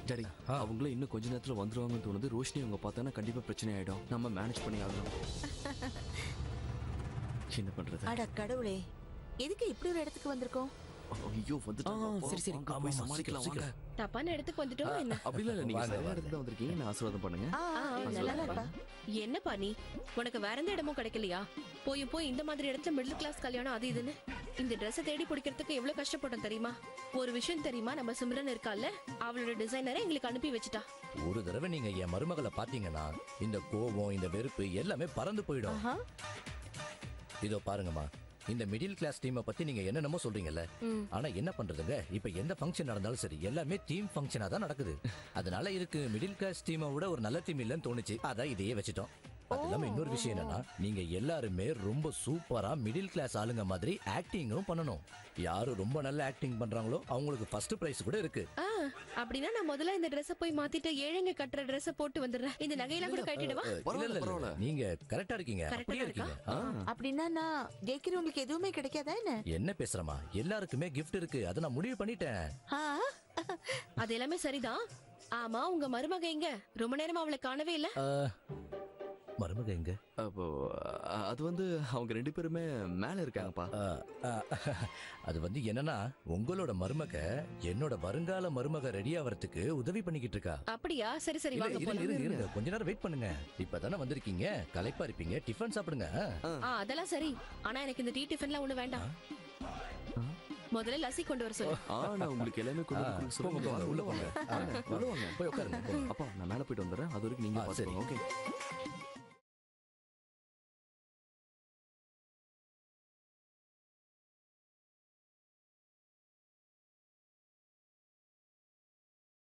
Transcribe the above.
Daddy அவங்களே இன்னும் கொஞ்ச நேரத்துல வந்துருவாங்கன்னு தோணுது. ரோஷினி அவங்க பார்த்தானா கண்டிப்பா பிரச்சனை ஆயிடும். நம்ம மேனேஜ் பண்ணி ஆகணும். என்ன பண்றது? அட கடவுளே, எதுக்கு இப்படி ஒரு இடத்துக்கு வந்திருக்கோம்? ஐயோ வந்துட்டாங்க. சரி சரி போய் சமாளிக்கலாம் வாங்க. தப்பான இடத்துக்கு வந்துட்டோம் என்ன? அப்படி இல்ல, நீங்க சரியான இடத்துல வந்திருக்கீங்க. நான் ஆசீர்வாதம் பண்ணுங்க. நல்லா இருப்பா. என்னப்பா நீ, உனக்கு வேற எந்த இடமும் கிடைக்கலையா? போய் இந்த மாதிரி இடத்துல மிடில் கிளாஸ் கல்யாணம் அது இதுன்னு இந்த ட்ரெஸ் தேடி பிடிக்கிறதுக்கு எவ்வளவு கஷ்டப்பட்டோம் தெரியுமா? ஒரு விஷயம் தெரியுமா, நம்ம சிம்ரன் இருக்கால, அவளோட டிசைனரை எங்களுக்கு அனுப்பி வச்சுட்டா. ஒரு தடவை நீங்க என் மருமகளை பாத்தீங்கன்னா இந்த கோபம் இந்த வெறுப்பு எல்லாமே பறந்து போயிடும். இதோ பாருங்கம்மா, இந்த மிடில் கிளாஸ் டீமை பத்தி நீங்க என்னென்னமோ சொல்றீங்கல்ல, ஆனா என்ன பண்றதுங்க, இப்ப எந்த ஃபங்க்ஷன் நடந்தாலும் சரி எல்லாமே டீம் ஃபங்க்ஷனா தான் நடக்குது. அதனால இதுக்கு மிடில் கிளாஸ் டீமை விட ஒரு நல்ல டீம் இல்லைன்னு தோணுச்சு, அதான் இதையே வச்சுட்டோம். அது இல்லாம இன்னொரு விஷயம் என்னன்னா, நீங்க எல்லாருமே ரொம்ப சூப்பரா மிடில் கிளாஸ் ஆளுங்க மாதிரி ஆக்டிங்கும் பண்ணணும். யாரு ரொம்ப நல்ல ஆக்டிங் பண்றாங்களோ அவங்களுக்கு ஃபர்ஸ்ட் பிரைஸ் கூட இருக்கு. அப்படின்னா நான் முதல்ல இந்த ட்ரெஸ் போய் மாத்திட்டு ஏழைங்க கட்டுற ட்ரெஸ் போட்டு வந்துடுறேன். இந்த நகையெல்லாம் கூட கட்டிடுவா. இல்ல நீங்க கரெக்டா இருக்கீங்க, அப்படியே இருக்கீங்க. அப்படின்னா நான் ஜெயிக்கிறவங்களுக்கு எதுவுமே கிடைக்காதா என்ன? என்ன பேசுறமா, எல்லாருக்குமே கிஃப்ட் இருக்கு, அதை நான் முடிவு பண்ணிட்டேன். அது எல்லாமே சரிதான். ஆமா, உங்க மருமக எங்க? ரொம்ப நேரமா அவளை காணவே இல்ல. மருமக எங்க? அப்போ அது வந்து அவங்க ரெண்டு பேருமே மேல இருக்காங்கப்பா. அது வந்து என்னன்னா, உங்களோட மருமக என்னோட வருங்கால மருமக ரெடி ஆவறதுக்கு உதவி பண்ணிக்கிட்டு இருக்கா. அப்படியா? சரி சரி வாங்க போலாம். இருங்க கொஞ்ச நேரம் வெயிட் பண்ணுங்க. இப்பதானே வந்திருக்கீங்க, களைப்பா இருப்பீங்க, டிஃபன் சாப்பிடுங்க. அதெல்லாம் சரி, ஆனா எனக்கு இந்த டீ டிஃபன்லாம் ஒண்ணு வேண்டாம். முதல்ல லஸ்ஸி கொண்டு வர சொல்லு. நான் உங்களுக்கு எல்லாமே கொண்டு வந்து சொல்லுங்க. உள்ள போங்க, உள்ள வாங்க, போய் உட்காருங்க. அப்பா நான் மேல போயிட்டு வந்துடுறேன். அது வரைக்கும் நீங்க பாத்துக்கோங்க. ஓகே.